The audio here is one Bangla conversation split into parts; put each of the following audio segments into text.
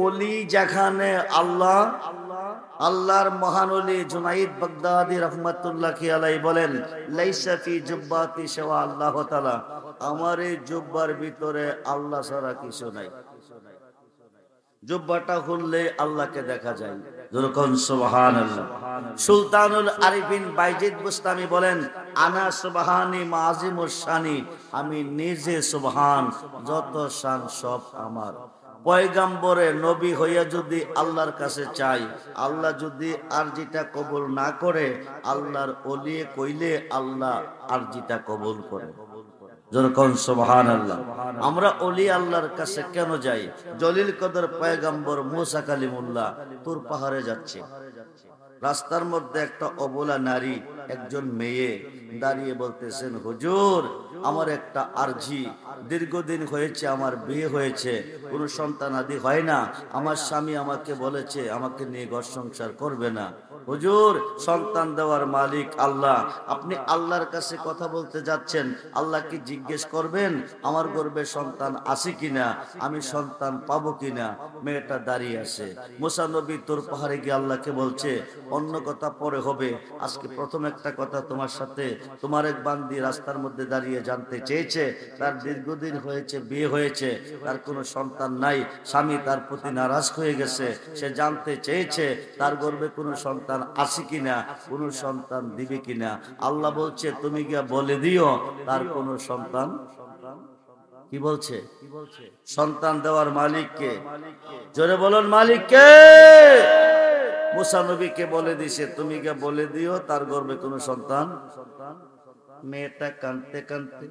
ওলি যেখানে আল্লাহ, আল্লাহর মহান ওলি জুনাইদ বাগদাদি রহমাতুল্লাহি আলাইহি বলেন, লাইসা ফি জুব্বাতি শাওয়া আল্লাহ তাআলা, আমার এই জুব্বার ভিতরে আল্লাহ ছাড়া কিছু নাই। জুব্বাটা খুললে আল্লাহকে দেখা যায়। যেরকম সুবহানাল্লাহ। সুলতানুল আরিফিন বাইজিদ বুস্তামি বলেন, আনা সুবহানি মাযিমুশ শানি, আমি নিজে সুবহান, যত শান সব আমার। পয়গম্বরে নবী হইয়া যদি আল্লাহর কাছে চাই, আল্লাহ যদি আরজিটা কবুল না করে, আল্লাহর ওলি কইলে আল্লাহ আরজিটা কবুল করে। যেরকম সুবহানাল্লাহ। আমরা ওলি আল্লাহর কাছে কেন যাই? জলিল কদর পয়গম্বর মুসা কালিমুল্লাহ তুর পাহাড়ে যাচ্ছে। রাস্তার মধ্যে একটা অবলা নারী, একজন মেয়ে দাঁড়িয়ে বলতেছেন, হুজুর আমার একটা আরজি, দীর্ঘদিন হয়েছে আমার বিয়ে হয়েছে, কোনো সন্তানাদি হয় না, আমার স্বামী আমাকে বলেছে আমাকে নিয়ে ঘর সংসার করবে না। হুজুর সন্তান দেওয়ার মালিক আল্লাহ, আপনি আল্লাহর কাছে কথা বলতে যাচ্ছেন, আল্লাহকে জিজ্ঞেস করবেন আমার গর্ভে সন্তান আছে কিনা, আমি সন্তান পাবো কিনা। মেয়েটা দাঁড়িয়ে আছে। মুসা নবী তোর পাহাড়ে গিয়ে আল্লাহকে বলছে, অন্য কথা পরে হবে, আজকে প্রথম একটা কথা তোমার সাথে, তোমার এক বান্দি রাস্তার মধ্যে দাঁড়িয়ে জানতে চেয়েছে, তার দীর্ঘদিন হয়েছে বিয়ে হয়েছে, তার কোনো সন্তান নাই, স্বামী তার প্রতি নারাজ হয়ে গেছে, সে জানতে চেয়েছে তার গর্ভে কোনো সন্তান আছে কিনা, কোনো সন্তান দিবে কিনা। আল্লাহ বলছে তুমি গিয়া বলে দিও তার কোনো সন্তান। কি বলছে? সন্তান দেওয়ার মালিককে, জোরে বলুন মালিককে। মুসা নবীকে বলে দিছে, তুমি গিয়া বলে দিও তার গর্ভে কোনো সন্তান। মেয়েটা কাঁদতে কাঁদতে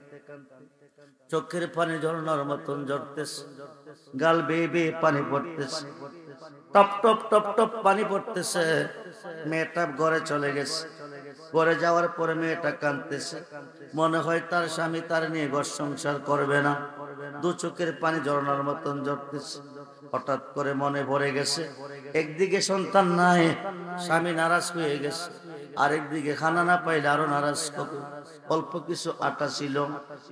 চোখের পানি ঝরনার মতন ঝরতেছে, গাল বেয়ে বেয়ে পানি পড়তেছে, টপ টপ টপ টপ পানি পড়তেছে। মেয়েটা ঘরে চলে গেছে। ঘরে যাওয়ার পরে মেয়েটা কাঁদতেছে, মনে হয় তার স্বামী তার নিয়ে ঘর সংসার করবে না। দু চোখের পানি ঝরনার মতন ঝরতেছে। হঠাৎ করে মনে ভরে গেছে, একদিকে সন্তান নাই, স্বামী নারাজ হয়ে গেছে, আরেকদিকে খানা না পাইলে আরো নারাজ হবে। অল্প কিছু আটা ছিল,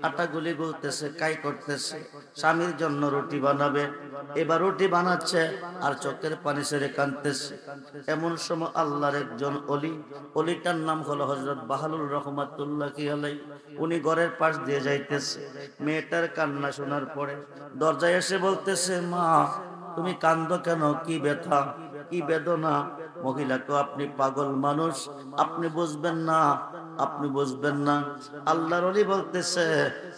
আটা গুলি গুলতেছে, কাই করতেছে, স্বামীর জন্য রুটি বানাবে। এবার রুটি বানাচ্ছে আর চোখের পানি ছেড়ে কাঁদতেছে। এমন সময় আল্লাহর একজন অলি, অলিটার নাম হলো হযরত বাহালুর রহমাতুল্লাহি আলাইহি, উনি ঘরের পাশ দিয়ে যাইতেছে। মেয়েটার কান্না শোনার পরে দরজায় এসে বলতেছে, মা তুমি কান্দো কেন, কি ব্যথা কি বেদনা? মহিলাকে, আপনি পাগল মানুষ, আপনি বুঝবেন না, আপনি বুঝবেন না। আল্লাহর ওলি বলতেছে,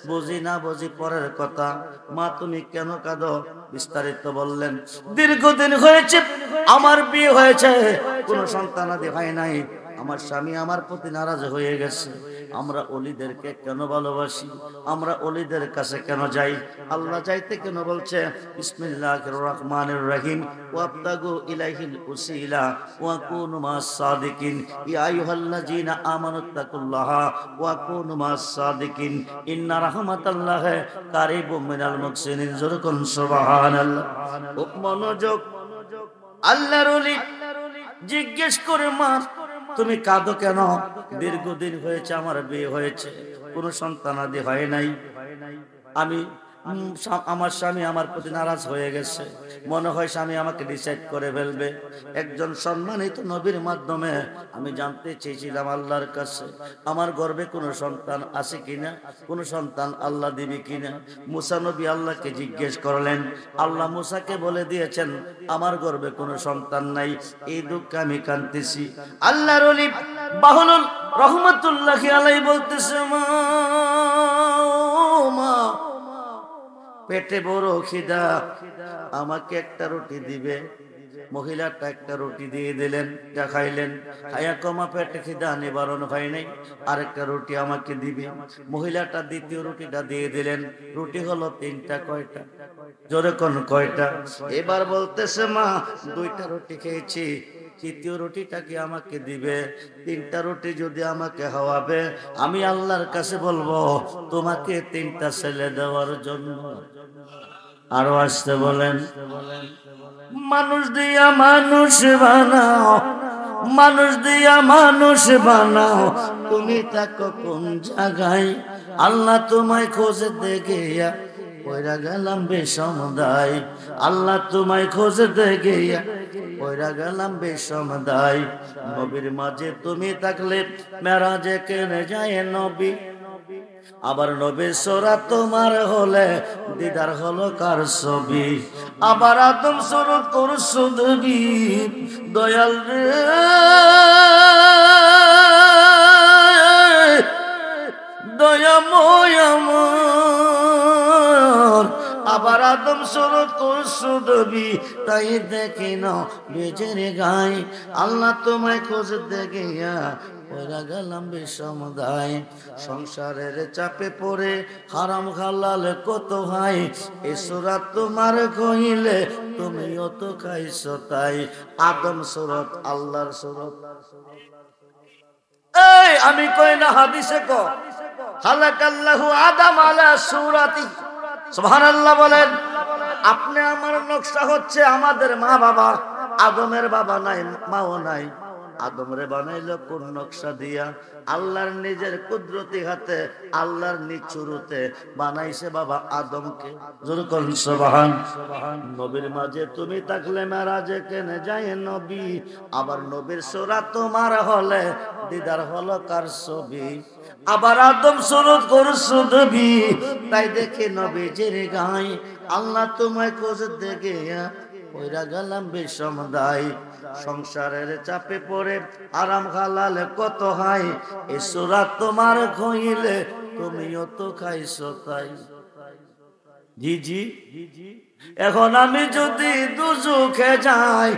বুঝি না বুঝি পরের কথা, মা তুমি কেন কাঁদো? বিস্তারিত বললেন, দীর্ঘদিন হয়েছে আমার বিয়ে হয়েছে, কোনো সন্তানাদি হয় নাই, আমার স্বামী আমার প্রতি নারাজ হয়ে গেছে। আমরা ওলিদেরকে কেন ভালোবাসি? আমরা ওলিদের কাছে কেন যাই? আল্লাহ যাইতে কেন বলছে? বিসমিল্লাহির রহমানির রহিম, ওয়াবতাগু ইলাইহিল উসিলা ওয়া কুনু মাস সাদিকিন, ইয়া আইয়ুহাল্লাযীনা আমানুত্তাকুল্লাহা ওয়া কুনু মাস সাদিকিন, ইন্না রাহমাতাল্লাহি কারিবুম মিনাল মুহসিনিন। যখন সুবহানাল্লাহ। খুব মনোযোগ। আল্লাহর ওলি জিজ্ঞেস করে, মা তুমি কাঁদো কেন? দীর্ঘদিন হয়েছে আমার বিয়ে হয়েছে, কোনো সন্তানাদি হয় নাই, আমি আমার স্বামী আমার প্রতি নারাজ হয়ে গেছে, মনে হয় স্বামী আমাকে ডিসাইড করে ফেলবে। একজন সম্মানিত নবীর মাধ্যমে আমি জানতে চেয়েছিলাম আল্লাহর কাছে, আমার গর্ভে কোনো সন্তান আছে কিনা, কোনো সন্তান আল্লাহ দিবে কিনা। মুসা নবী আল্লাহকে জিজ্ঞেস করলেন, আল্লাহ মুসাকে বলে দিয়েছেন আমার গর্ভে কোনো সন্তান নাই। এই দুঃখে আমি কাঁদতেছি। আল্লাহর ওলি বাহলুল রহমাতুল্লাহি আলাইহি বলতেছে, মা পেটে বড় খিদা, আমাকে একটা রুটি দিবে। মহিলাটা একটা রুটি দিয়ে দিলেন, যা খাইলেন। খাইয়া কমা পেটে খিদা নিবারণ হয় নাই, আরেকটা রুটি আমাকে দিবে। মহিলাটা দ্বিতীয় রুটিটা দিয়ে দিলেন। রুটি হলো তিনটা। কয়টা? জোরে কোন কয়টা? এবার বলতেছে, মা দুইটা রুটি খেয়েছি, তৃতীয় রুটিটা কি আমাকে দিবে? তিনটা রুটি যদি আমাকে খাওয়াবে, আমি আল্লাহর কাছে বলবো তোমাকে তিনটা ছেলে দেওয়ার জন্য। আরো আসতে বলেন, মানুষ দিয়া মানুষ বানাও, মানুষ দিয়া মানুষ বানাও, তুমি থাকো কোন জায়গায়? আল্লাহ তোমায় খোঁজে দেখে পয়রা গেলাম বিষম দায়, আল্লাহ তোমায় খোঁজতে গিয়া পয়রা গেলাম বিষম দায়। নবীর মাঝে তুমি থাকলে মেরাজে কেনে যায় নবী, আবার নবীর সুরাত তোমার হলে দিদার হলো কার ছবি। আবার আদম সুরত করছো দেবী দয়াল রে, দয়াময় আমার। আবার আদম সুরত করছো দেবী তাই দেখি না বেজের গায়, আল্লাহ তোমায় খোঁজতে গিয়া পয়রা গেলাম বিষম দায়। সংসারের চাপে পড়ে হারাম হালাল কত হয়, এ সুরাত তোমার কইলে তুমিও তো খাইছো তাই। আদম সুরত আল্লাহর সুরত। এই আমি কই না হাদিসে কো খালাকাল্লাহু আদম আলা সূরাতি, সুবহানাল্লাহ বলেন। আপনি আমার নকশা হচ্ছে আমাদের মা বাবা, আদমের বাবা নাই মাও নাই। আদমরে বানাইলো কোন নকশা দিয়া? আল্লাহর নিজের কুদরতি হাতে, আল্লাহর নিচুরুতে বানাইছে বাবা আদমকে। জোরে কোন সুবহান। নবীর মাঝে তুমি থাকলে মেরাজে কেনে যায় নবী, আবার নবীর সুরাত তোমার হলে দিদার হলো কার ছবি। আবার আদম সুরত করছো নবী তাই দেখে নবীজির গায়, আল্লাহ তোমায় খোঁজতে গিয়া পয়রা গেলাম বিষম দায়। সংসারের চাপে পড়ে আরাম হালাল কত হয়, এ সুরাত তোমার খইলে তুমিও তো খাইছো তাই। জি জি, এখন আমি যদি দুজখে যাই,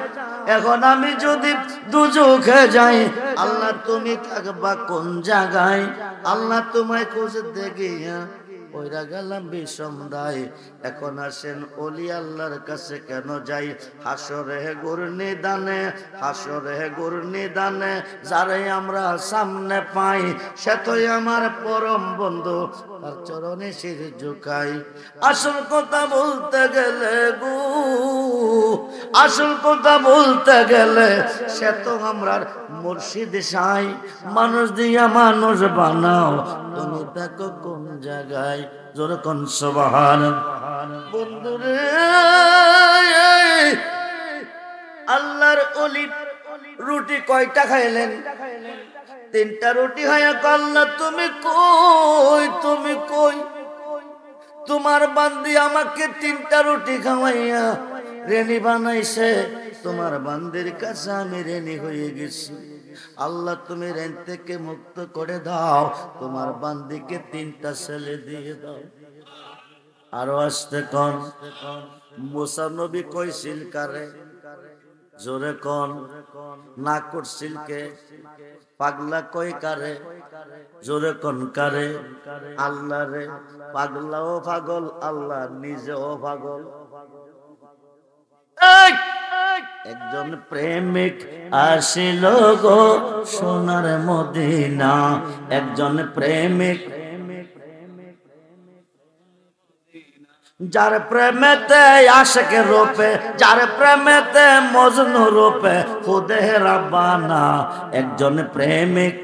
এখন আমি যদি দুজখে যাই, আল্লাহ তুমি থাকবা কোন জায়গায়? আল্লাহ তোমায় খুঁজতে গিয়া পয়রা গেলাম বিষম দায়। এখন আসেন ওলি আল্লাহর কাছে কেন যাই? হাসরে গুরনি দানে, হাসরে গুরনি দানে যারে আমরা সামনে পাই, সে তো আমার পরম বন্ধু, তার চরণে শির ঝুঁকাই। আসল কথা বলতে গেলে গো, আসল কথা বলতে গেলে সে তো আমরা মুর্শিদ সাই। মানুষ দিয়া মানুষ বানাও, তুমি দেখো কোন জায়গায়? জোরে কোন সুবহান। বন্ধুরে আল্লাহর ওলি রুটি কয়টা খাইলেন? 3টা রুটি খাইয়া আল্লাহ তুমি কই, তুমি কই? তোমার বান্দি আমাকে 3টা রুটি খাওয়াইয়া রেনি বানাইছে, তোমার বান্দির কাছে আমি রেনি হয়ে গেছি। আল্লাহ তুমি রেন থেকে মুক্ত করে দাও, তোমার বান্দিকে 3টা ছেলে দিয়ে দাও। আরো আসতে কোন মুসা নবী কইছিল কারে? জোরে কোন না করছিল কে? পাগলা কই কারে? জোরে কোন কারে? আল্লাহ রে। পাগলাও পাগল, আল্লাহ নিজেও পাগল। একজন প্রেমিক আসিল গো সোনার মদিনা, একজন প্রেমিক যার প্রেমেতে আশিকের রূপে, যার প্রেমেতে মজনু রূপে খুদে রাব্বানা। একজন প্রেমিক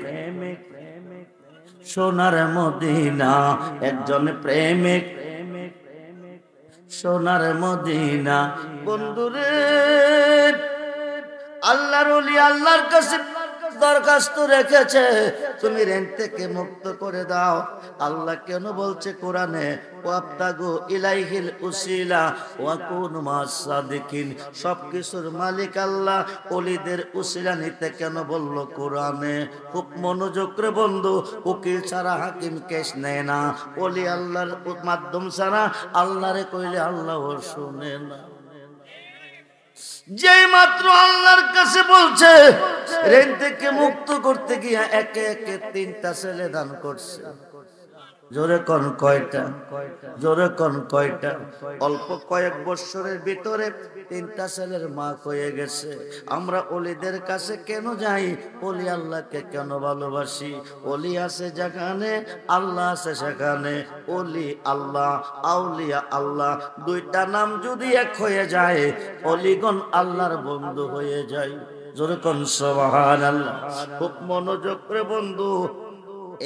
সোনার মদিনা, একজন প্রেমিক সোনার মদিনা। বন্ধুরে আল্লাহর ওলি আল্লাহর কাছে দরখাস্ত রেখেছে, তুমি রেন থেকে মুক্ত করে দাও। আল্লাহ কেন বলছে কোরআনে ওয়াবতাগু ইলাইহিল উসিলা ওয়া কুনু মাস সাদিকিন? সবকিছুর মালিক আল্লাহ, ওলিদের উসিলা নিতে কেন বলল কোরআনে? খুব মনোযোগ করে বন্ধু, উকিল ছাড়া হাকিম কেস নেয় না, ওলি আল্লাহর মাধ্যম ছাড়া আল্লাহরে কইলে আল্লাহ শুনে না। যেই মাত্র আল্লাহর কাছে বলছে রেন থেকে মুক্ত করতে গিয়া একে একে 3টা ছেলে দান করছে। জোরে কোন কয়টা? জোরে কোন কয়টা? অল্প কয়েক বছরের ভিতরে 3টা ছেলের মা হয়ে গেছে। আমরা ওলিদের কাছে কেন যাই? ওলি আল্লাহকে কেন ভালোবাসি? ওলি আছে যেখানে, আল্লাহ আছে সেখানে। ওলি আল্লাহ, আউলিয়া আল্লাহ, 2টা নাম যদি এক হয়ে যায়, অলিগণ আল্লাহর বন্ধু হয়ে যায়। জোরে কোন সুবহানাল্লাহ। খুব মনোযোগ করে বন্ধু,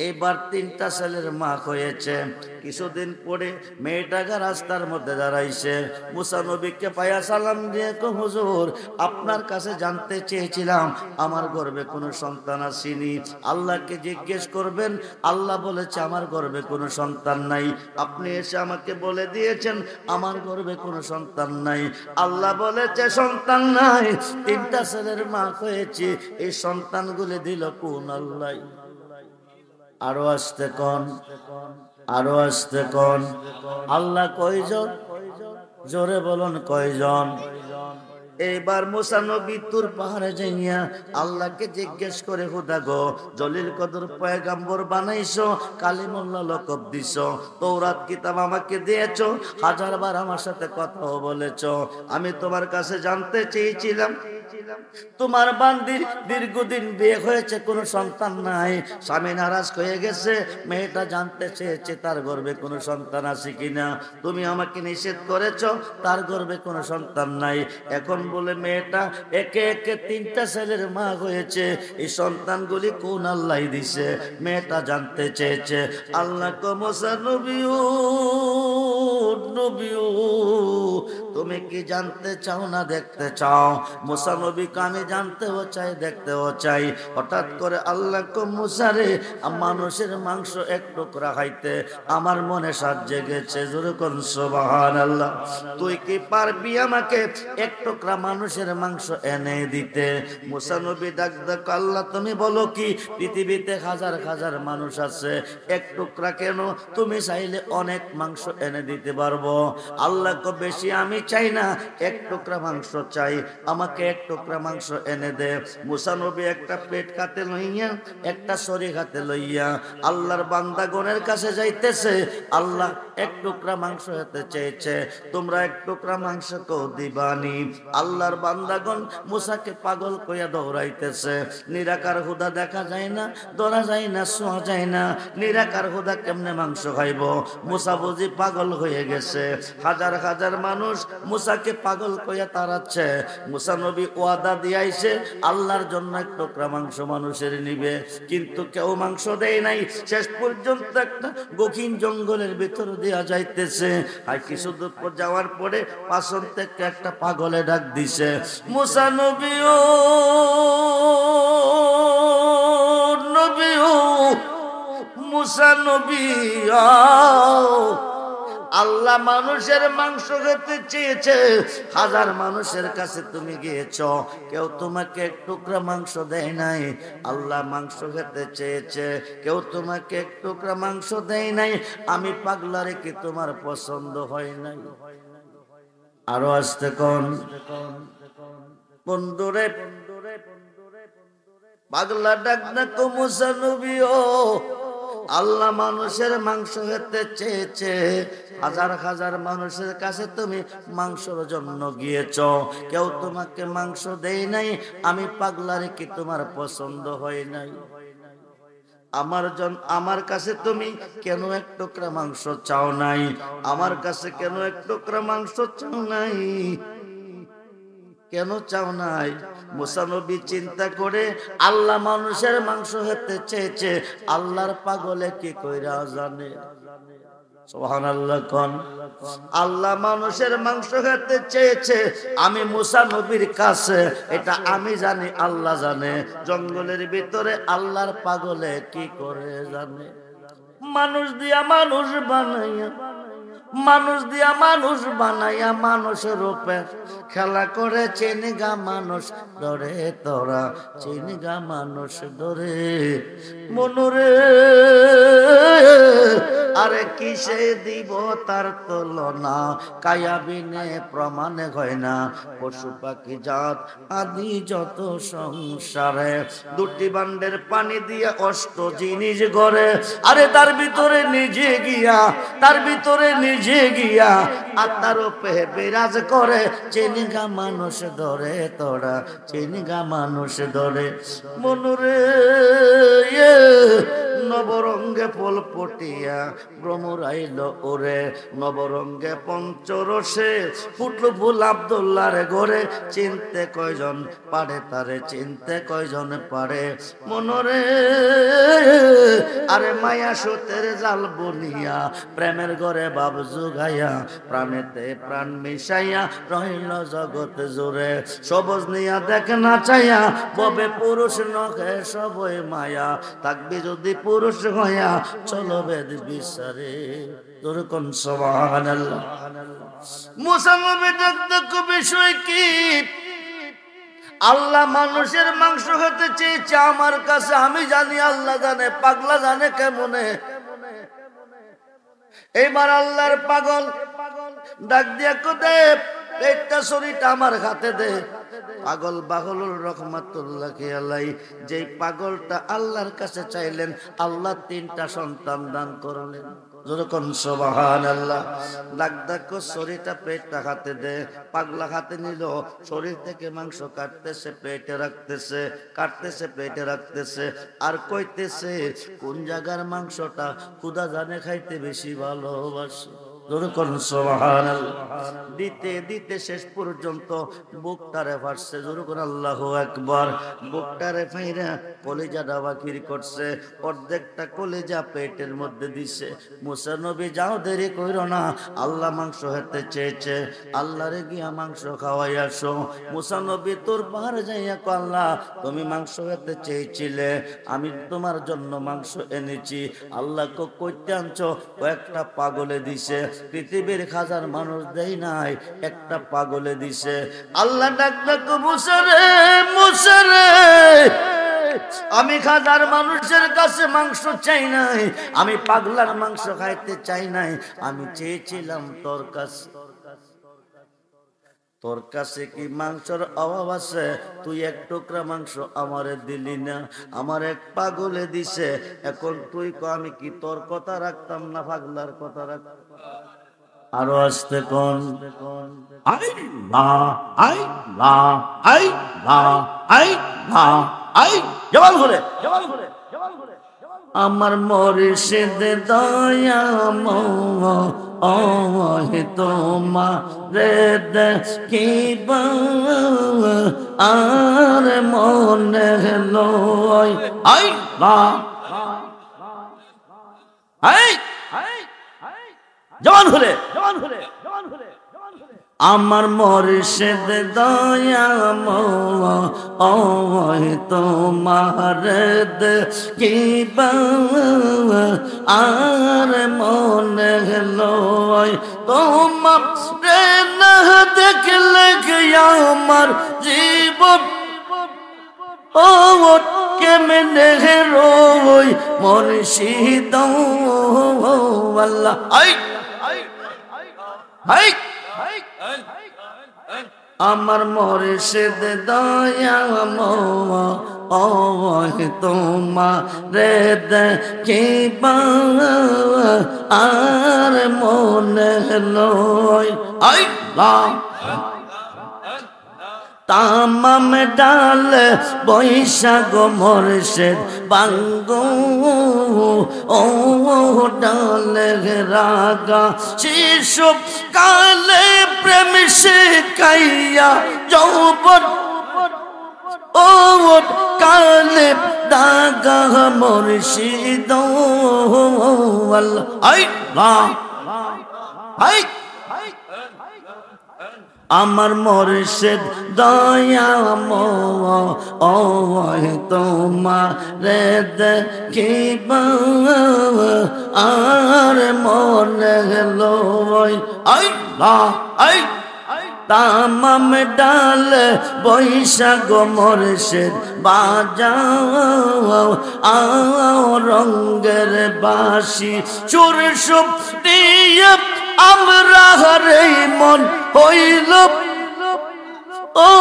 এইবার 3টা ছেলের মা হয়েছে। কিছুদিন পরে মেয়েটাকে রাস্তার মধ্যে দাঁড়াইছে, মুসা নবীকে পায়া সালাম দিয়ে কো হুজুর, আপনার কাছে জানতে চেয়েছিলাম আমার গর্ভে কোনো সন্তান আসেনি, আল্লাহকে জিজ্ঞেস করবেন, আল্লাহ বলেছে আমার গর্ভে কোনো সন্তান নাই, আপনি এসে আমাকে বলে দিয়েছেন আমার গর্ভে কোনো সন্তান নাই, আল্লাহ বলেছে সন্তান নাই, 3টা ছেলের মা হয়েছে, এই সন্তানগুলি দিল কোন আল্লাহ? আরো আসতে কোন, আরো আসতে কোন, আল্লাহ কয়জন? জোরে বলুন কয়জন? এইবার মুসা নবী তুর পাহাড়ে যাইয়া আল্লাহকে জিজ্ঞেস করে, খোদা গো, জলিল কদর পয়গম্বর বানাইছো, কালিমুল্লাহ লকব দিছো, তৌরাত কিতাব আমাকে দিয়েছো, 1000বার আমার সাথে কথাও বলেছো, আমি তোমার কাছে জানতে চেয়েছিলাম তোমার বান্দির দীর্ঘদিন বিয়ে হয়েছে, কোনো সন্তান নাই, স্বামী নারাজ হয়ে গেছে, মেয়েটা জানতে চেয়েছে তার গর্ভে কোনো সন্তান আছে কিনা, তুমি আমাকে নিষেধ করেছো তার গর্ভে কোনো সন্তান নাই, এখন বলে মেয়েটা একে একে 3টা ছেলের মা হয়েছে, এই সন্তানগুলি কোন আল্লাহ দিছে? মেয়েটা জানতে চেয়েছে। আল্লাহ কো মুসা নবিয়ু, নবিয়ু তুমি কি জানতে চাও না দেখতে চাও? মুসা নবীকে আমি জানতেও চাই দেখতেও চাই। হঠাৎ করে আল্লাহ কো মুসা রে, মানুষের মাংস এক টুকরা খাইতে আমার মনে সাজ জেগেছে, জোরে কোন সুবহানাল্লাহ। তুই কি পারবি আমাকে এক টুকরা মানুষের মাংস এনে দিতে? মুসা নবী ডাক ডাক, আল্লাহ তুমি বলো কি, পৃথিবীতে হাজার হাজার মানুষ আছে, এক টুকরা কেন, তুমি চাইলে অনেক মাংস এনে দিতে পারবো। আল্লাহ কো বেশি আমি চাই না, এক টুকরা মাংস চাই, আমাকে এক টুকরা মাংস এনে দে। মুসা নবী একটা পেট হাতে লইয়া, একটা শরীর হাতে লইয়া আল্লাহর বান্দাগণের কাছে যাইতেছে। আল্লাহ এক টুকরা মাংস হতে চেয়েছে, তোমরা এক টুকরা মাংস কেউ দিবানি। আল্লাহর বান্দাগণ মুসাকে পাগল কইয়া দৌড়াইতেছে। নিরাকার হুদা দেখা যায় না, ধরা যায় না, ছোঁয়া যায় না, নিরাকার হুদা কেমনে মাংস খাইব? মুসা বুঝি পাগল হয়ে গেছে। হাজার হাজার মানুষ মুসাকে পাগল কইয়া তাড়াচ্ছে। মুসা নবী ওয়াদা দিয়াইছে আল্লাহর জন্য এক টুকরা মাংস মানুষের নিবে, কিন্তু কেউ মাংস দেয় নাই। শেষ পর্যন্ত একটা গহীন জঙ্গলের ভিতর দিয়া যাইতেছে। আর কিছু দূর যাওয়ার পরে পাশন থেকে একটা পাগলে ডাক দিছে, মুসা নবী ও নবী ও মুসা নবী, আল্লাহ মানুষের মাংস খেতে চেয়েছে, হাজার মানুষের কাছে তুমি গিয়েছ, কেউ তোমাকে এক টুকরা মাংস দেয় নাই। আল্লাহ মাংস খেতে চেয়েছে, কেউ তোমাকে এক টুকরা মাংস দেয় নাই। আমি পাগলারে কি তোমার পছন্দ হয় নাই? আরো আসতে কোন বন্ধুরে, পাগলা ডাক না কো মুসা নবী ও, আল্লাহ মানুষের মাংস খেতে চেয়েছে, হাজার হাজার মানুষের কাছে তুমি মাংসের জন্য গিয়েছ, কেউ তোমাকে মাংস দেয় নাই। আমি পাগলারে কি তোমার পছন্দ হয় নাই? আমার কাছে তুমি কেন এক টুকরা মাংস চাও নাই? আমার কাছে কেন এক টুকরা মাংস চাও নাই? কেন চাও নাই? মুসা নবী চিন্তা করে, আল্লাহ মানুষের মাংস খেতে চেয়েছে, আল্লাহর পাগলে কি কইরা জানে? সুবহানাল্লাহ কোন। আল্লাহ মানুষের মাংস খেতে চেয়েছে, আমি মুসা নবীর কাছে, এটা আমি জানি, আল্লাহ জানে। জঙ্গলের ভিতরে আল্লাহর পাগলে কি করে জানে? মানুষ দিয়া মানুষ বানাইয়া, মানুষ দিয়া মানুষ বানাইয়া মানুষের রূপে খেলা করে, চিনগা মানুষ ধরে, তোরা চিনগা মানুষ ধরে মনুরে, আরে কিসে দিব তার তুলনা, কায়াবিনে প্রমাণে হয় না, পশু পাখি জাত আদি যত সংসারে, দুটি বান্ডের পানি দিয়ে অষ্ট জিনিস গড়ে, আরে তার ভিতরে নিজে গিয়া, তার ভিতরে নিজে গিয়া আত্মার উপরে বিরাজ করে, চিনগা মানুষ ধরে, তোরা চিনগা মানুষ ধরে মনুরে, নবরঙ্গে ফুল ফুটিয়া ভ্রমর আইল ওরে নবরঙ্গে পঞ্চরসে ফুটলো ফুল আব্দুল্লাহর ঘরে চিনতে কয়জন পারে তারে চিনতে কয়জন পারে মনরে আরে মায়া সুতের জাল বুনিয়া প্রেমের ঘরে বাব জুগাইয়া প্রাণেতে প্রাণ মিশাইয়া রহিল জগৎ জুড়ে সবজ নিয়া দেখ না চাইয়া ববে পুরুষ নখে সবই মায়া থাকবি যদি পুরুষ হইয়া চলো বেদ বিচারে তোর কোন সুবহানাল্লাহ মুসা নবী দেখতে বিষয় কি আল্লাহ মানুষের মাংস খেতে চেয়েছে আমার কাছে আমি জানি আল্লাহ জানে পাগলা জানে কেমনে এইবার আল্লাহর পাগল ডাক দিয়া কোদে পেটটা শরীরটা আমার হাতে দে পাগল বাগলুর রহমাতুল্লাহ আলাই যেই পাগলটা আল্লাহর কাছে চাইলেন আল্লাহ 3টা সন্তান দান করলেন যখন সুবহানাল্লাহ ডাক দেখো শরীরটা পেটটা হাতে দে পাগলা হাতে নিল শরীর থেকে মাংস কাটতেছে পেটে রাখতেছে কাটতেছে পেটে রাখতেছে আর কইতেছে কোন জায়গার মাংসটা খুদা জানে খাইতে বেশি ভালোবাসে যখন সুবহানাল্লাহ দিতে দিতে শেষ পর্যন্ত বুকটারে ফাটছে যখন আল্লাহু আকবার বুকটারে ফাইরা কলিজাটা বাকির করছে অর্ধেকটা কলিজা পেটের মধ্যে দিছে মুসা নবী যাও দেরি কইরো না আল্লাহ মাংস খেতে চেয়েছে আল্লাহরে গিয়া মাংস খাওয়াই আসো মুসা নবী তোর পাহাড়ে যাইয়া কো আল্লাহ তুমি মাংস খেতে চেয়েছিলে আমি তোমার জন্য মাংস এনেছি আল্লাহ কইতে আনছো কয়েকটা পাগলে দিছে পৃথিবীর হাজার মানুষ দেই নাই একটা পাগলে দিছে আল্লাহ ডাক ডাক মুসা রে আমি হাজার মানুষের কাছে মাংস চাই নাই আমি পাগলার মাংস খাইতে চাই নাই আমি চেয়েছিলাম তোর কাছে তোর কাছে কি মাংসের অভাব আছে তুই এক টুকরা মাংস আমারে দিলি না আমার এক পাগলে দিছে এখন তুই কো আমি কি তোর কথা রাখতাম না পাগলার কথা রাখতাম আরো আসতে কোন জবান ঘুরে আমার মুর্শিদ দয়া তোমারে দেখিবা আর মনে লয় জবান খুলে আমার মুর্শিদ দয়া তোমারে দেখিবা আর মনে লয় তোমারে না দেখলে আমার জীবন ও কেমনে রই মুর্শিদ আল্লাহ আমার মুর্শিদ দয়া তোমারে দেখিবা আর মনে লয় তামাম ডাল বৈশাখ মুর্শিদ বাঙ্গো ও ডালে রাগা শিশু কালে প্রেম শিখাইয়া যৌবন ও কালে দাগা মুর্শিদ আমার মুর্শিদ দয়া তোমারে দেখিবা আর মনে লয় তামাম ডাল বৈশাখ মুর্শিদ বাজাও রঙ্গের বাঁশি সুর সুপ দিয়ে আমরা রে মন হইল ও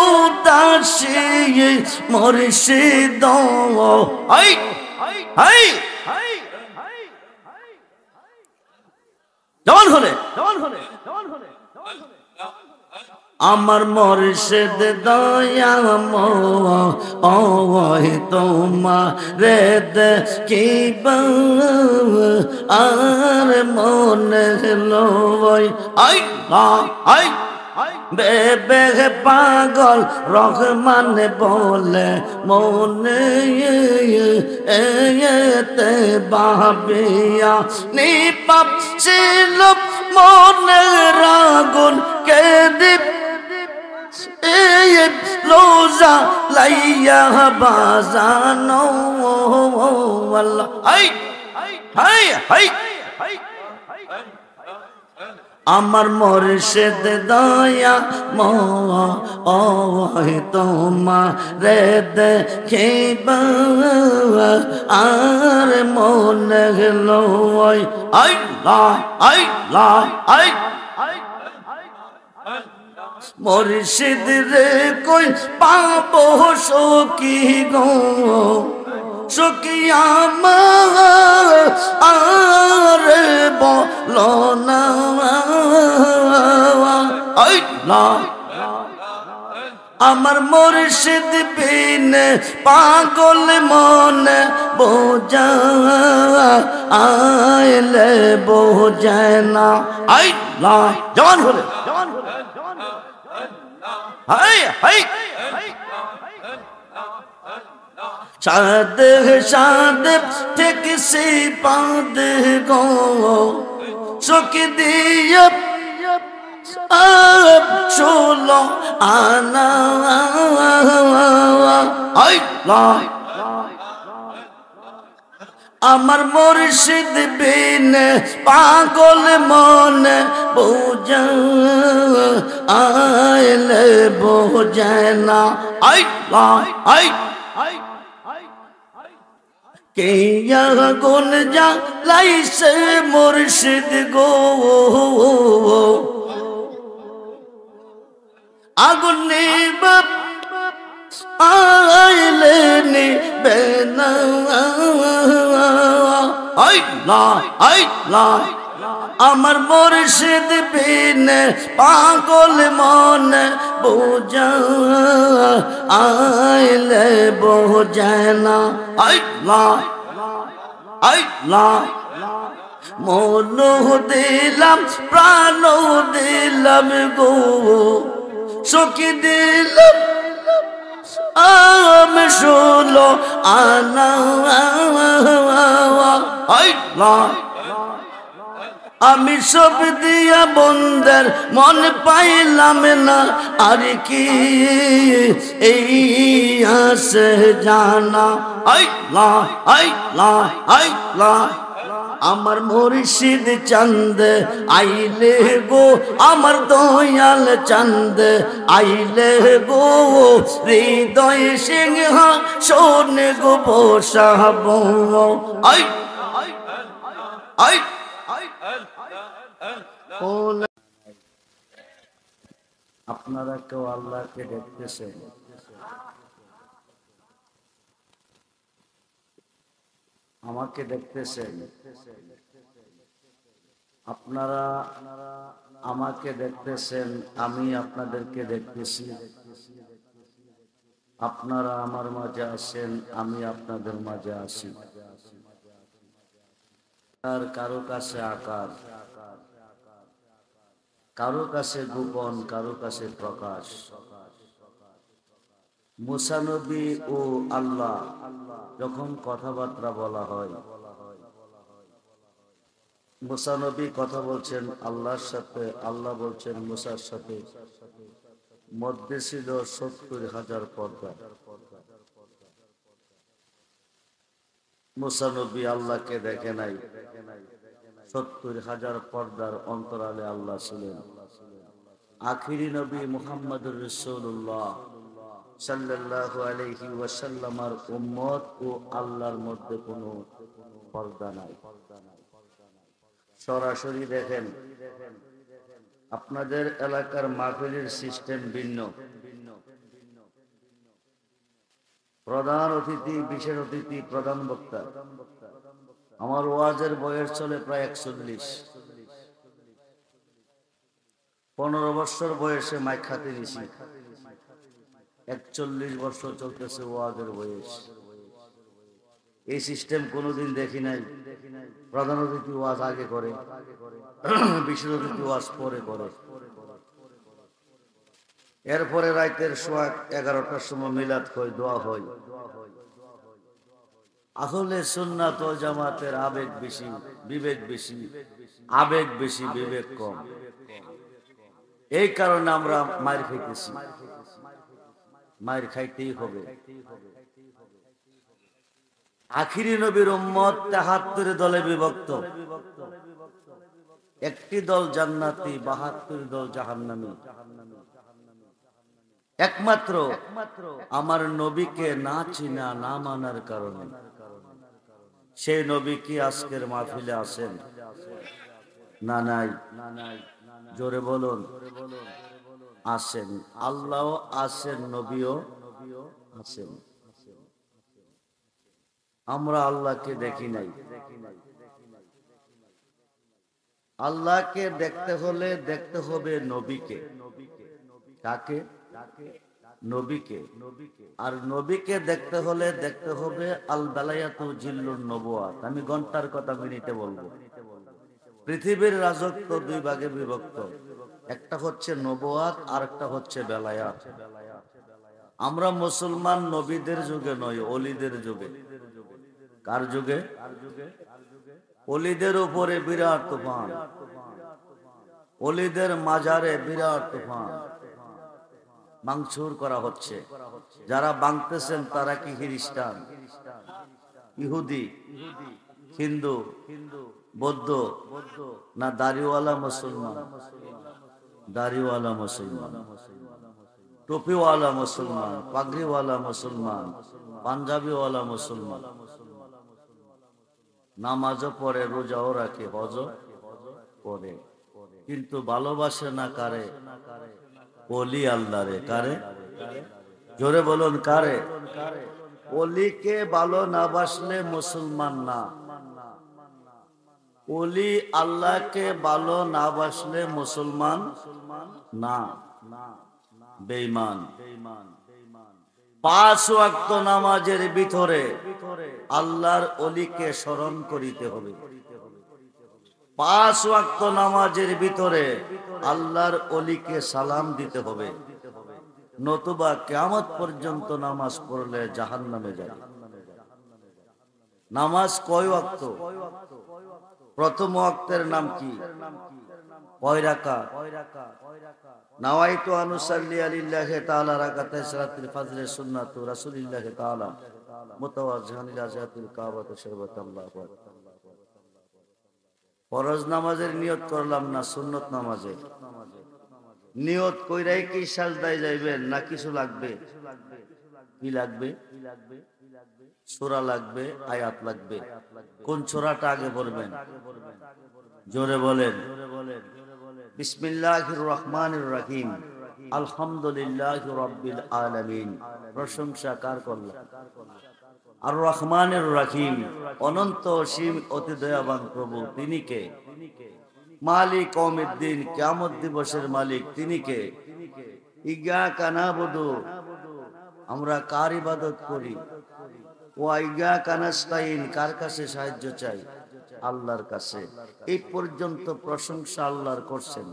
উদাসী মুর্শিদ জবান হলে আমার মুর্শিদ দয়া ওই তোমারে দেখিবা আর মনে লয় আই আই বেবে পাগল রহমান বলে মনে এতে ভাবিয়া নিপাপ ছিল মনে রাগুন কে দীপ রোজা লাইয়া বাজানো আল্লাহ হাই হাই হাই আমার মুর্শিদ দয়া ওই তোমারে দেখিবা আর মনে লয় আল্লাহ আল্লাহ আই মুর্শিদ রে কই পাবো সখী গো সখী আমার আর বলো না আমার মুর্শিদ বিন পাগল মনে বোঝা আইলে বোঝায় না আইলা জওয়ান হলে হাই হাই সাদ সাদ থেকে সে পাদ গো সখী দিয়া ষোলো আনা আমার মুর্শিদ বিন পাগল মনে বোঝা আইলে বোঝায় না আই কে গুন যা লাইছে মুর্শিদ গো আগুন নিবে আইলে নিবে না আমার মুর্শিদ বিন পাগল মনে বোঝা আইলে বোঝায় না মন দিলাম প্রাণ দিলাম গো সখী দিলাম আমি ষোলো আনা আমি সব দিয়া বন্দের মন পাইলাম না আর কি এই আসে জানা আমার মুর্শিদ চাঁদ আইলে গো আমার দয়াল চাঁদ আইলে গো হৃদয় সিংহ শোনে গো বসাব আপনারা কেউ আল্লাহকে দেখতেছেন? আমাকে দেখতেছেন? আপনারা আমাকে দেখতেছেন, আমি আপনাদেরকে দেখতেছি। আপনারা আমার মাঝে আসেন, আমি আপনাদের মাঝে আসি। আর কারো কাছে আকার, কারো কাছে গোপন, কারো কাছে প্রকাশ। মুসা নবী ও আল্লাহ যখন কথাবার্তা বলা হয়, মুসা নবী কথা বলছেন আল্লাহর সাথে, আল্লাহ বলছেন মুসার সাথে। মধ্যে ছিল ৭০,০০০ পর্দা। মুসা নবী আল্লাহকে দেখে নাই, ৭০,০০০ পর্দার অন্তরালে আল্লাহ ছিলেন। আখিরি নবী মুহাম্মদুর রাসূলুল্লাহ সাল্লাল্লাহু আলাইহি ওয়াসাল্লামের উম্মত ও আল্লাহর মধ্যে কোনো পর্দা নাই। সরাসরি দেখেন, আপনাদের এলাকার মাহফিলের সিস্টেম ভিন্ন। প্রধান অতিথি, বিশেষ অতিথি, প্রধান বক্তা। আমার ওয়াজের বয়স চলে প্রায় ৪১। 15 বছর বয়সে মাইক হাতে নিছি, 41 বছর চলতেছে ওয়াজের বয়স। এই সিস্টেম কোনোদিন দেখি নাই। প্রধান অতিথি ওয়াজ আগে করে, বিশেষ অতিথি ওয়াজ পরে করে। এরপরে রাতের সোয়া 11টার সময় মিলাদ হয়, দোয়া হয়। আসলে সুন্নাত ওয়াল জামাতের আবেগ বেশি, বিবেক বেশি। আবেগ বেশি, বিবেক কম। এই কারণে আমরা মার খাইতেছি, মার খাইতেই হবে। আখিরি নবীর উম্মত 73 দলে বিভক্ত। একটি দল জান্নাতি, 72 দল জাহান্নামী। একমাত্র আমার নবীকে না চিনা, না মানার কারণে। সেই নবী কি আজকের মাহফিলে আছেন? না, নাই। জোরে বলুন, আছেন। আল্লাহ আছেন, নবীও আছেন। আমরা আল্লাহকে দেখি নাই। আল্লাহকে দেখতে হলে দেখতে হবে নবীকে। কাকে? নবীকে। আর নবীকে দেখতে হলে দেখতে হবে আল বালায়াতু জিল্লুন নবুয়াত। আমি ঘন্টার কথা মিনিটে বলবো। পৃথিবীর রাজত্ব দুই ভাগে বিভক্ত, একটা হচ্ছে নবুয়াত আর একটা হচ্ছে বেলায়াত। আমরা মুসলমান নবীদের যুগে নয়, ওলিদের যুগে। কার যুগে? ওলিদের উপরে বিরাট তুফান, ওলিদের মাজারে বিরাট তুফান ভাঙচুর করা হচ্ছে। যারা ভাঙতেছেন তারা কি খ্রিস্টান, ইহুদি, হিন্দু, বৌদ্ধ, না দাড়িওয়ালা মুসলমান? দাড়িওয়ালা মুসলমান, টুপিওয়ালা মুসলমান, পাগড়িওয়ালা মুসলমান, পাঞ্জাবিওয়ালা মুসলমান। নামাজও পড়ে, রোজাও রাখে, হজও করে, কিন্তু ভালোবাসে না কারে? ওলি আল্লাহরে। কারে? জোরে বলুন, কারে? ওলিকে ভালো না বাসলে মুসলমান না। ওলি আল্লাহকে ভালো না বাসলে মুসলমান না, বেঈমান। 5 ওয়াক্ত নামাজের ভিতরে আল্লাহর ওলিকে স্মরণ করিতে হবে। 5 ওয়াক্ত নামাজের ভিতরে আল্লাহর ওলিকে সালাম দিতে হবে, নতুবা কিয়ামত পর্যন্ত নামাজ পড়লে জাহান্নামে যাবে। নামাজ কয় ওয়াক্ত? প্রথম ওয়াক্তের নাম কি? কয় রাকাত? নাওয়াইতু আনুসাল্লি আলিল্লাহি তাআলা রাকাতাই সালাতুল ফাজরের সুন্নাতু রাসূলিল্লাহি তাআলা মুতাওয়াজ্জিহান ইলা জাতিল কাবাতি শারবাতাল্লাহু আকবার। ফরজ নামাজের নিয়ত করলাম না, সুন্নত নামাজের নিয়ত কইরাই কি সাজদায় যাইবেন না কিছু লাগবে? কি লাগবে? সূরা লাগবে, আয়াত লাগবে। কোন সূরাটা আগে পড়বেন? জোরে বলেন। বিসমিল্লাহির রহমানির রহিম, আলহামদুলিল্লাহি রাব্বিল আলামিন। প্রশংসা কার করলেন? আর রহমানির রহিম, অনন্ত অসীম অতি দয়াবান প্রভু, তিনি কে? মালিক ইয়াউমিদ্দিন, কিয়ামত দিবসের মালিক তিনি কে? ইয়্যাকা না'বুদু, আমরা কার ইবাদত করি? ওয়া ইয়্যাকা নাস্তাইন, কার কাছে সাহায্য চাই? আল্লাহর কাছে। এই পর্যন্ত প্রশংসা আল্লাহর করছেন।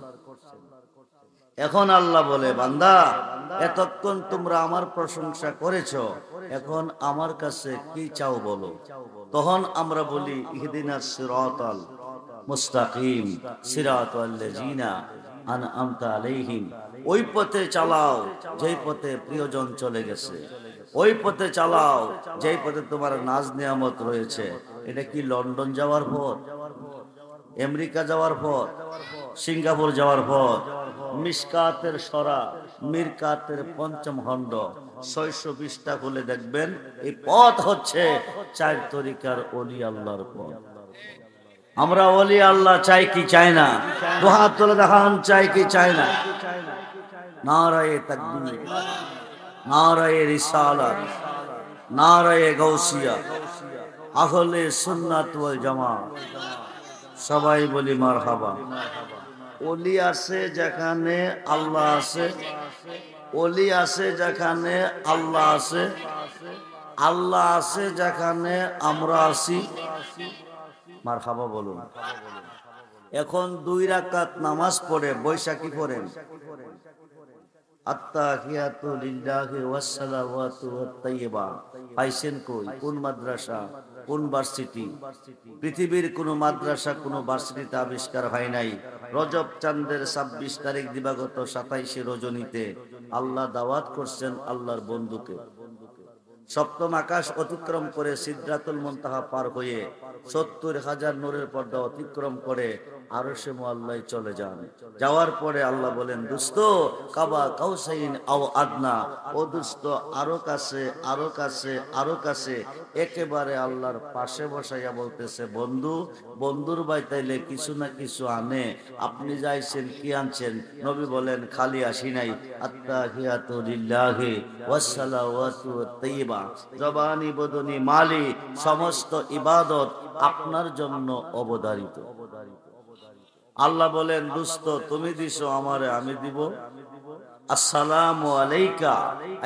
এখন আল্লাহ বলে, বান্দা এতক্ষণ তোমরা আমার প্রশংসা করেছো, এখন আমার কাছে কি চাও বলো। তখন আমরা বলি, ইহদিনাস সিরাতাল মুস্তাকিম সিরাতাল লাযিনা আনআমতা আলাইহিম। ওই পথে চালাও যেই পথে প্রিয়জন চলে গেছে, ওই পথে চালাও যেই পথে তোমার নাজ নিয়ামত রয়েছে। এটা কি লন্ডন যাওয়ার পথ, আমেরিকা যাওয়ার পথ, সিঙ্গাপুর যাওয়ার পথ? মিশকাতের সরা, মিরকাতের 5ম খণ্ড 620টা খুলে দেখবেন, এই পথ হচ্ছে 4 তরিকার ওলি আল্লাহর পথ। আমরা ওলি আল্লাহ চাই কি চাই না? দুহাত তুলে দেখান, চাই কি চাই না? নারায়ে তাকবীর, নারায়ে রিসালাত, নারায়ে গাউসিয়া, আহলে সুন্নাত ওয়াল জামাত। সবাই বলি মারহাবা। ওলি আছে যেখানে আল্লাহ আছে, ওলি আছে যেখানে আল্লাহ আছে, আল্লাহ আছে যেখানে আমরা আছি। মারহাবা বলুন। এখন 2 রাকাত নামাজ পড়ে বৈশাখী পড়েন, আত্তাহিয়াতু লিল্লাহি ওয়াস সালাওয়াতু ওয়াত তাইয়্যিবা পাইছেন কই? কোন মাদ্রাসা, কোন ভার্সিটি? পৃথিবীর কোন মাদ্রাসা, কোন ভার্সিটিতে আবিষ্কার হয় নাই। রজব চাঁদের 26 তারিখ দিবাগত 27 রজনীতে আল্লাহ দাওয়াত করছেন আল্লাহর বন্ধুকে। সপ্তম আকাশ অতিক্রম করে সিদরাতুল মুনতাহা পার হয়ে 70,000 নূরের পর্দা অতিক্রম করে আরশে মুআল্লায় চলে যান। যাওয়ার পরে আল্লাহ বলেন, দোস্ত কাবা কাউসাইন আও আদনা, ও দোস্ত আরো কাছে, আরো কাছে, আরো কাছে। একেবারে আল্লাহর পাশে বসাইয়া বলতেছে, বন্ধু, বন্ধুর ভাই তাইলে কিছু না কিছু আনে। আপনি যাইছেন, কি আনছেন? নবী বলেন, খালি আসি নাই। আত্তাহিয়াতু লিল্লাহি ওয়াস সালাওয়াতু ওয়াত তাইয়্যিবা, জবানি বদনি মালি, সমস্ত ইবাদত আপনার জন্য অবধারিত। আল্লাহ বলেন, দোস্ত তুমি দিছো আমারে, আমি দিব। আসসালামু আলাইকা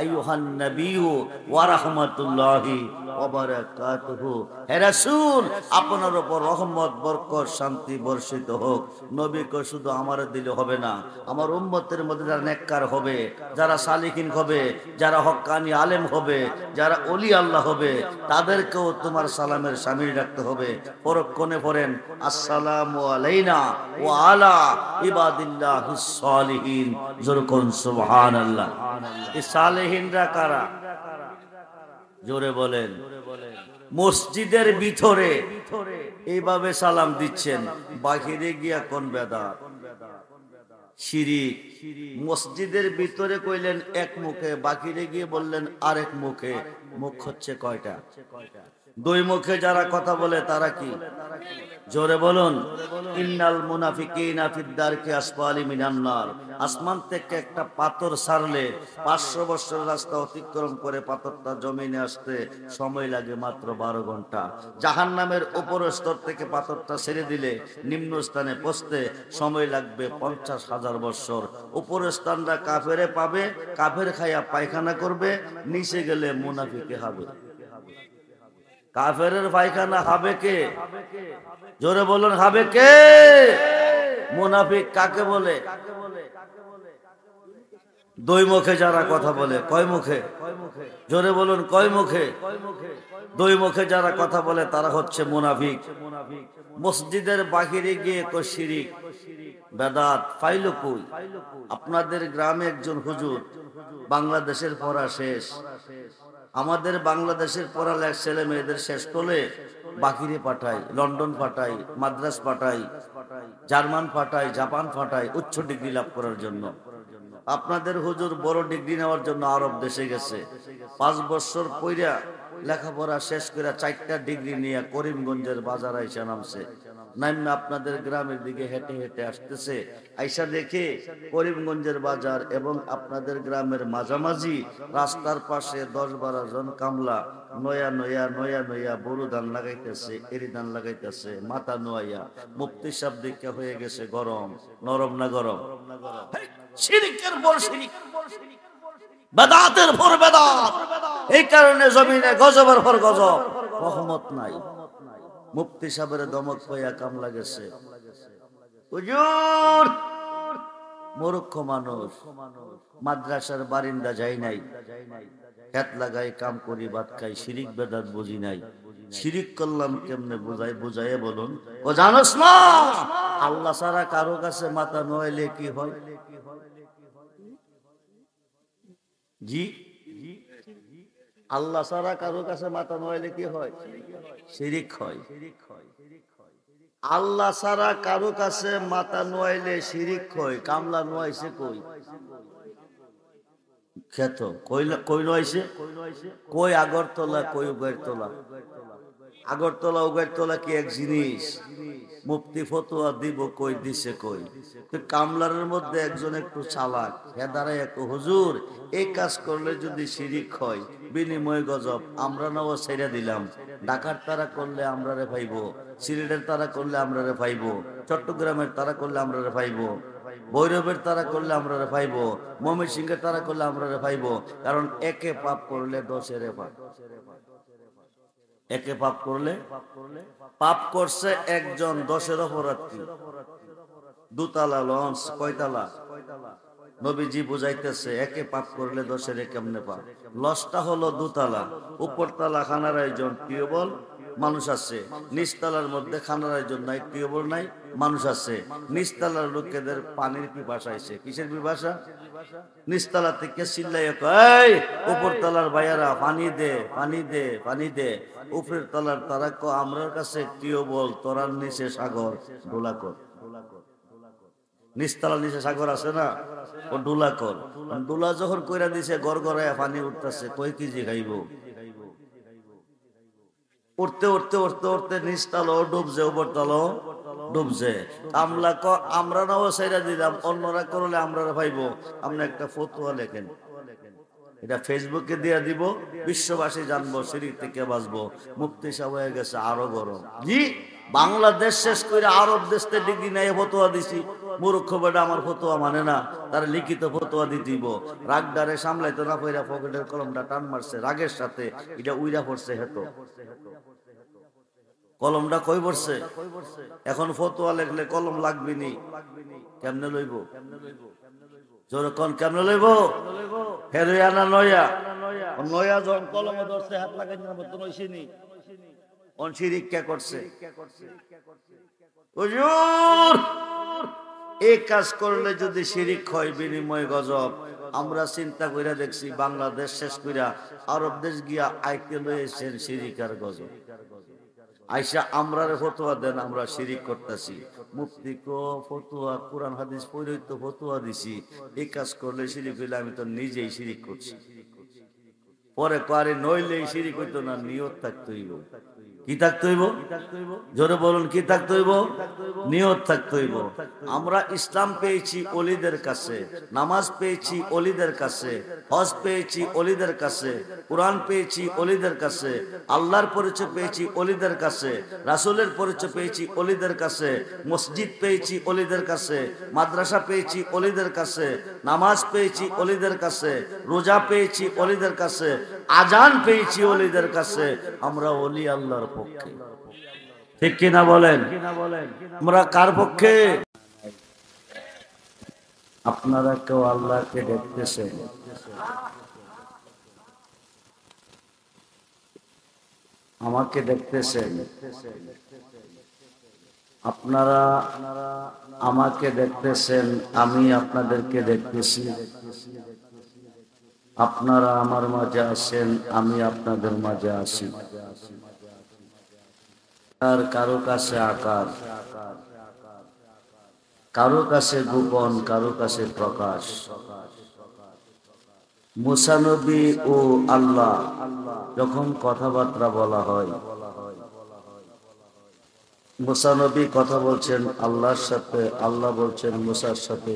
আইয়ুহান নবিয়্যু ওয়া রাহমাতুল্লাহি ওয়া বারাকাতুহু। হে রাসূল, আপনার উপর রহমত, বরকত, শান্তি বর্ষিত হোক। নবীকে শুধু আমারে দিলে হবে না, আমার উম্মতের মধ্যে যারা নেককার হবে, যারা সালিহিন হবে, যারা হক্কানি আলেম হবে, যারা ওলি আল্লাহ হবে, তাদেরকেও তোমার সালামের শামিল রাখতে হবে। পরক্ষণে পড়েন, আসসালামু আলাইনা ওয়া আলা ইবাদিল্লাহিস সালিহিন। জোরকন সুবহানাল্লাহ। এই সালেহিনরা কারা? জোরে বলেন। মসজিদের ভিতরে এইভাবে সালাম দিচ্ছেন, বাহিরে গিয়া কোন বেদাত, শিরিক। মসজিদের ভিতরে কইলেন এক মুখে, বাহিরে গিয়ে বললেন আরেক মুখে। মুখ হচ্ছে কয়টা? 2 মুখে যারা কথা বলে তারা কি? জোরে বলুন। ইন্নাল মুনাফিকিনা ফিদ দারকি আসফালি মিনান নার। আসমান থেকে একটা পাথর ছাড়লে 500 বছর রাস্তা অতিক্রম করে পাথরটা জমিনে আসতে সময় লাগে মাত্র 12 ঘন্টা। জাহান্নামের উপরের স্তর থেকে পাথরটা ছেড়ে দিলে নিম্ন স্থানে পৌঁছতে সময় লাগবে 50,000 বছর। উপরের স্থানটা কাফেরে পাবে, কাফের খাইয়া পায়খানা করবে, নিচে গেলে মুনাফিকে হবে। কাফেরের পায়খানা হবে কে? জোরে বলুন, হবে কে? মুনাফিক কাকে বলে? 2 মুখে যারা কথা বলে। কয় মুখে? জোরে বলুন, কয় মুখে? 2 মুখে যারা কথা বলে তারা হচ্ছে মুনাফিক। মসজিদের বাহিরে গিয়ে তো শিরিক, বেদাত ফাইল কই? আপনাদের গ্রামে একজন হুজুর বাংলাদেশের পড়া শেষ, আমাদের বাংলাদেশের পড়ালেখা ছেলে মেয়েদের শেষ করলে বাহিরে পাঠায়, লন্ডন পাঠায়, মাদ্রাস পাঠায়, জার্মান পাঠায়, জাপান পাঠায় উচ্চ ডিগ্রি লাভ করার জন্য। আপনাদের হুজুর বড় ডিগ্রি নেওয়ার জন্য আরব দেশে গেছে। 5 বছর পইরা লেখাপড়া শেষ করে 4টা ডিগ্রি নিয়ে করিমগঞ্জের বাজার আইসা নামছে। নাইমে আপনাদের গ্রামের দিকে হেঁটে হেঁটে আসতেছে। আইসা দেখে করিমগঞ্জের বাজার এবং আপনাদের গ্রামের মাঝামাঝি রাস্তার পাশে 10-12 জন কামলা নয়া নয়া নয়া নয়া বড়ু ধান লাগাইতেছে, এরি ধান লাগাইতেছে, মাথা নোয়া। মুফতি সাহেব দেখে হয়ে গেছে গরম। নরম না গরম? শিরকের পর শিরক, বেদাতের পর বেদাত। এই কারণে জমিনে গজবের পর গজব, রহমত নাই। মুফতি সাহেবের দমক পাইয়া কামলা গেছে। হুজুর মূর্খ মানুষ, মাদ্রাসার বারিন্দা যাই নাই, খেত লাগাই কাম করি ভাত খাই, শিরিক বেদাত বুঝি নাই। শিরিক করলাম কেমনে বুঝাই বলুন। ও জানোস না আল্লাহ ছাড়া কারো কাছে মাথা নোয়াইলে কি হয়? জি, আল্লাহ ছাড়া কারো কাছে মাথা নোয়াইলে কি হয়? শিরিক হয়। আল্লাহ ছাড়া কারো কাছে মাথা নোয়াইলে শিরিক হয়। কামলা নোয়াইছে কই? খেত কই নোয়াইছে? কই আগরতলা, কই উগারতলা? আগরতলা উগারতলা কি এক জিনিস? মুফতি ফতোয়া দিব কই, দিছে কই? কামলারের মধ্যে একজন একটু চালাক, হে দাঁড়ায় এক, হুজুর এই কাজ করলে যদি শিরিক হয় বিনিময় গজব, আমরা নাও ছেড়ে দিলাম। ঢাকার তারা করলে আমরা রে পাইবো, সিলেটের তারা করলে আমরা রে পাইবো, চট্টগ্রামের তারা করলে আমরা পাইবো, ভৈরবের তারা করলে আমরা পাইবো, ময়মনসিংহের তারা করলে আমরা পাইবো। কারণ একে পাপ করলে দশের পাপ, একে পাপ করলে, পাপ করছে একজন, দশের অপরাধ কি? দুতলা লঞ্চ কয়তলা? নবীজি বুঝাইতেছে একে পাপ করলে দশের কেমনে পাপ। লঞ্চটা হলো দুতলা, উপরতলা খানার আয়োজন, টিউবওয়েল, মানুষ আছে। নিচতলার মধ্যে খানার আয়োজন নাই, টিউবওয়েল নাই, মানুষ আছে। নিচতলার লোকেদের পানির পিপাসা আইছে। কিসের পিপাসা? নিচতলা থেকে চিল্লাই কয় উপরতলার ভাইয়ারা পানি দে, পানি দে, পানি দে। উপরের তলার তারা আমরার কাছে টিউবওয়েল, তোরার নিচে সাগর, ডোলা কর। নিচতলার নিচে সাগর আছে না, ও ডোলা কর। ডোলা যখন কইরা দিছে গড়গড়ায় পানি উঠতেছে, কয় কেজি খাইব? উঠতে উঠতে উঠতে উঠতে নিচতলাও ডুবছে, উপরতলাও ডুবছে। আমরা নাও সাইরা দিলাম, অন্যরা করলে আমরা পাইবো। আপনি একটা ফতোয়া লেখেন, এটা ফেসবুকে দিয়ে দিব, বিশ্ববাসী জানবো, শিরিক থেকে বাঁচবো। মুফতি সাহেব হয়ে গেছে আরো গরম। জি, বাংলাদেশ শেষ করে আরব দেশে ডিগ্রি নেই ফতোয়া দিছি। মূর্খ বেটা আমার ফতোয়া মানে না, তার লিখিত ফতোয়া দিতেইব। রাগডারে সামলাইতো না পয়রা পকেটের কলমটা টান মারছে রাগের সাথে, এটা উইরা পড়ছে হেতো। কলমটা কই পড়ছে? এখন ফতোয়া লেখলে কলম লাগবে নি, কেমনে লইব? জোরে কোন কেমনে লইব? হেরুয়া না নয়া? নয়া যখন কলমে ধরছে হাত লাগাই না মতন হইছিনি। অন শিরিক কে করছে? হুজুর এই কাজ করলে যদি শিরিক হয় বিনিময় গজব। আমরা চিন্তা কইরা দেখছি, বাংলাদেশ শেষ কইরা আরব দেশ গিয়া আইতে লইছেন শিরিক আর গজব। আইসা আমরার ফতোয়া দেন, আমরা শিরিক করতেছি। মুফতি কো ফতোয়া কোরআন হাদিস পড়ে তো ফতোয়া দিছি, এই কাজ করলে শিরিক হইলে আমি তো নিজেই শিরিক করছি। পরে কারে নইলে শিরিক হইতো না, নিয়ত থাকতে হইব। কি থাকতে হইব? জোরে বলুন, কি থাকতে হইব? নিয়ত থাকতে হইব। আমরা ইসলাম পেয়েছি ওলিদের কাছে, নামাজ পেয়েছি ওলিদের কাছে, হজ পেয়েছি ওলিদের কাছে, কোরআন পেয়েছি ওলিদের কাছে, আল্লাহর পরিচয় পেয়েছি ওলিদের কাছে, রাসূলের পরিচয় পেয়েছি ওলিদের কাছে, মসজিদ পেয়েছি ওলিদের কাছে, মাদ্রাসা পেয়েছি ওলিদের কাছে, নামাজ পেয়েছি ওলিদের কাছে, রোজা পেয়েছি ওলিদের কাছে, আজান পেয়েছি ওলিদের কাছে। আমরা ওলি আল্লাহর পক্ষে, ঠিক কিনা বলেন? আমরা কার পক্ষে? আপনারা কেউ আল্লাহকে দেখতেছেন? আমাকে দেখতেছেন? আপনারা আমাকে দেখতেছেন, আমি আপনাদেরকে দেখতেছি। আপনারা আমার মাঝে আছেন, আমি আপনাদের মাঝে আছি। আর কারো কাছে আকার, কারো কাছে গোপন, কারো কাছে প্রকাশ। মুসা নবী ও আল্লাহ যখন কথাবার্তা বলা হয়, মুসা নবী কথা বলছেন আল্লাহর সাথে, আল্লাহ বলছেন মুসার সাথে।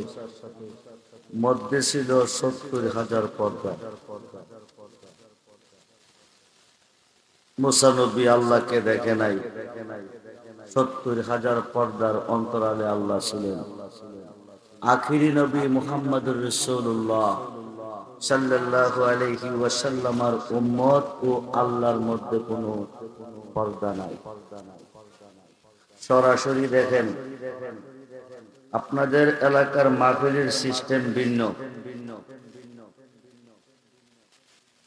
মধ্যে ছিল ৭০,০০০ পর্দা। মুসা নবী আল্লাহকে দেখে নাই, ৭০,০০০ পর্দার অন্তরালে আল্লাহ ছিলেন। আখিরি নবী মুহাম্মদুর রাসূলুল্লাহ সাল্লাল্লাহু আলাইহি ওয়াসাল্লামের উম্মত ও আল্লাহর মধ্যে কোনো পর্দা নাই। সরাসরি দেখেন, আপনাদের এলাকার মাহফিলের সিস্টেম ভিন্ন।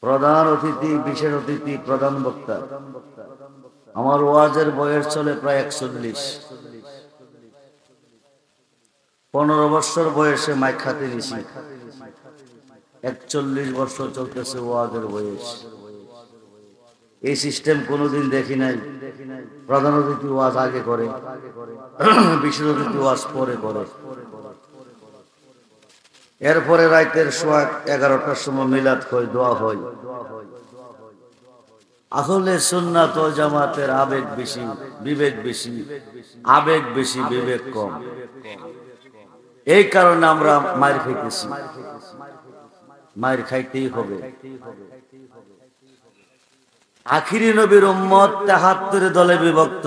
প্রধান অতিথি, বিশেষ অতিথি, প্রধান বক্তা। আমার ওয়াজের বয়স চলে প্রায় ৪১। ১৫ বছর বয়সে মাইক হাতে নিছি, ৪১ বছর চলতেছে ওয়াজের বয়স। এই সিস্টেম কোনোদিন দেখি নাই। প্রধান অতিথি ওয়াজ আগে করে, বিশেষ অতিথি ওয়াজ পরে করে। এরপরে রাতের সোয়া ১১টার সময় মিলাদ হয়, দোয়া হয়। আসলে সুন্নাত ওয়াল জামাতের আবেগ বেশি, বিবেক বেশি। আবেগ বেশি, বিবেক কম। এই কারণে আমরা মার খাইতেছি, মার খাইতেই হবে। আখিরি নবীর উম্মত ৭৩ দলে বিভক্ত।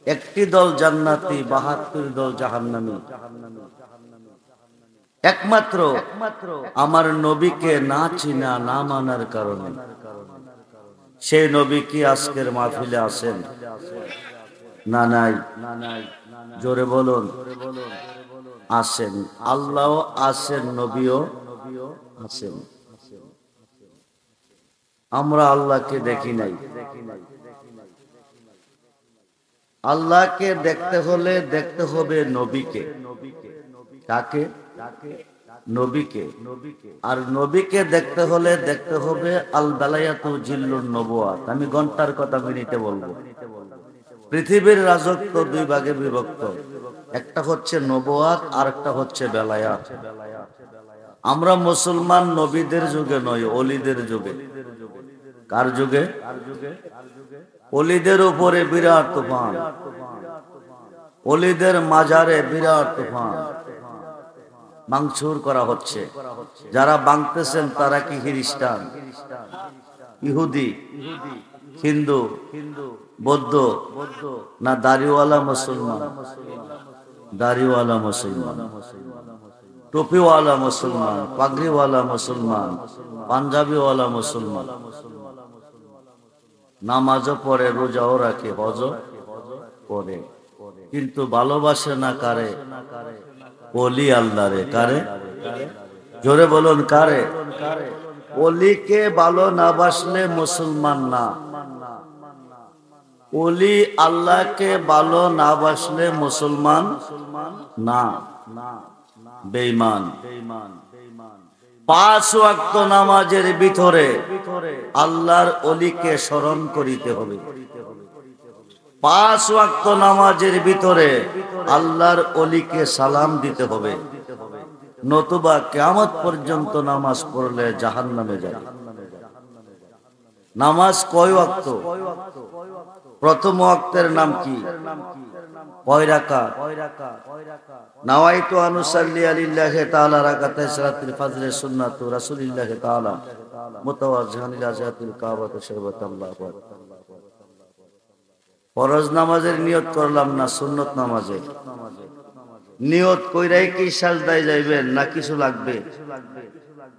একটি দল জান্নাতি, 72 দল জাহান্নামী। একমাত্র আমার নবীকে না চিনা, না মানার কারণে। সেই নবী কি আজকের মাহফিলে আছেন? না নাই? জোরে বলুন। আছেন। আল্লাহ আছেন, নবীও আছেন। আমরা আল্লাহকে দেখি নাই। আল্লাহকে দেখতে হলে দেখতে হবে নবীকে। কাকে? নবীকে। আর নবীকে দেখতে হলে দেখতে হবে আল বালায়াতু জিল্লুন নবুয়াত। আমি ঘন্টার কথা মিনিটে বলবো। পৃথিবীর রাজত্ব দুই ভাগে বিভক্ত, একটা হচ্ছে নবুয়াত আর একটা হচ্ছে বেলায়াত। আমরা মুসলমান নবীদের যুগে নয়, ওলিদের যুগে। কার যুগে? ওলিদের উপরে বিরাট তুফান, ওলিদের মাজারে বিরাট তুফান ভাঙচুর করা হচ্ছে। যারা ভাঙতেছেন তারা কি খ্রিস্টান, ইহুদি, হিন্দু, বৌদ্ধ, না দাড়িওয়ালা মুসলমান? দাড়িওয়ালা মুসলমান, টুপিওয়ালা মুসলমান, পাগড়িওয়ালা মুসলমান, পাঞ্জাবিওয়ালা মুসলমান। নামাজও পড়ে, রোজাও রাখে, হজও করে, কিন্তু ভালোবাসে না কারে? ওলি আল্লাহরে। কারে? জোরে বলুন, কারে? ওলিকে ভালো না বাসলে মুসলমান না। ওলি আল্লাহকে ভালো না বাসলে মুসলমান না, বেঈমান। 5 ওয়াক্ত নামাজের ভিতরে আল্লাহর ওলিকে স্মরণ করিতে হবে। 5 ওয়াক্ত নামাজের ভিতরে আল্লাহর ওলিকে সালাম দিতে হবে, নতুবা কিয়ামত পর্যন্ত নামাজ পড়লে জাহান্নামে যাবে। নামাজ কয় ওয়াক্ত? প্রথম ওয়াক্তের নাম কি? কয় রাকাত? নাওয়াইতু আনুসাল্লি আলিল্লাহি তাআলা রাকাতাই সালাতুল ফজর সুন্নাতু রাসূলিল্লাহি তাআলা মুতাওয়াজ্জিহান ইলা জাতিল কাবাতি শারবাতাল্লাহু আকবার। ফরজ নামাজের নিয়ত করলাম না, সুন্নত নামাজের নিয়ত কইরাই কি সাজদায় যাইবেন না কিছু লাগবে?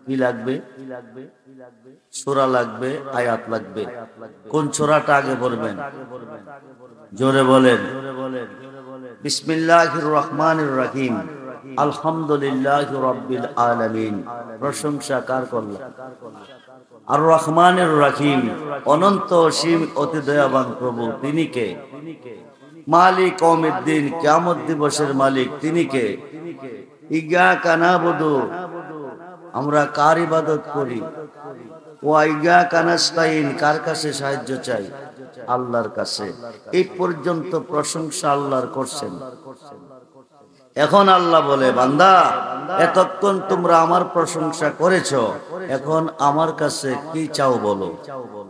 কি লাগবে? সূরা লাগবে, আয়াত লাগবে। কোন সূরাটা আগে পড়বেন? জোরে বলেন। বিসমিল্লাহির রহমানির রহিম, আলহামদুলিল্লাহি রাব্বিল আলামিন। প্রশংসা কার করলেন? আর রহমানির রহিম, অনন্ত অসীম অতি দয়াবান প্রভু। তিনি কে? মালিক ইয়াউমিদ্দিন, কিয়ামত দিবসের মালিক। তিনি কে? ইয়্যাকা না'বুদু, আমরা কার ইবাদত করি? ওয়া ইয়্যাকা নাস্তাইন, কার কাছে সাহায্য চাই? আল্লাহর কাছে। এই পর্যন্ত প্রশংসা আল্লাহর করছেন। এখন আল্লাহ বলে, বান্দা এতক্ষণ তোমরা আমার প্রশংসা করেছো, এখন আমার কাছে কি চাও বলো।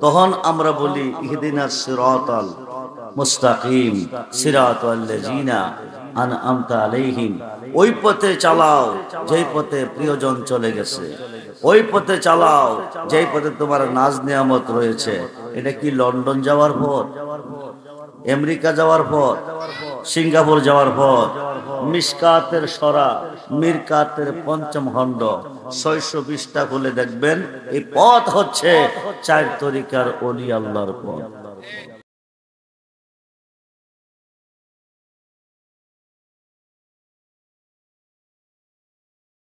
তখন আমরা বলি, ইহদিনাস সিরাতাল মুস্তাকিম সিরাতাল লাযিনা আনআমতা আলাইহিম। ওই পথে চালাও যেই পথে প্রিয়জন চলে গেছে, ওই পথে চালাও যেই পথে তোমার নাজ নিয়ামত রয়েছে। এটা কি লন্ডন যাওয়ার পথ, আমেরিকা যাওয়ার পথ, সিঙ্গাপুর যাওয়ার পথ? মিশকাতের সরা, মিরকাতের ৫ম খণ্ড ৬২০টা খুলে দেখবেন, এই পথ হচ্ছে 4 তরিকার ওলি আল্লাহর পথ।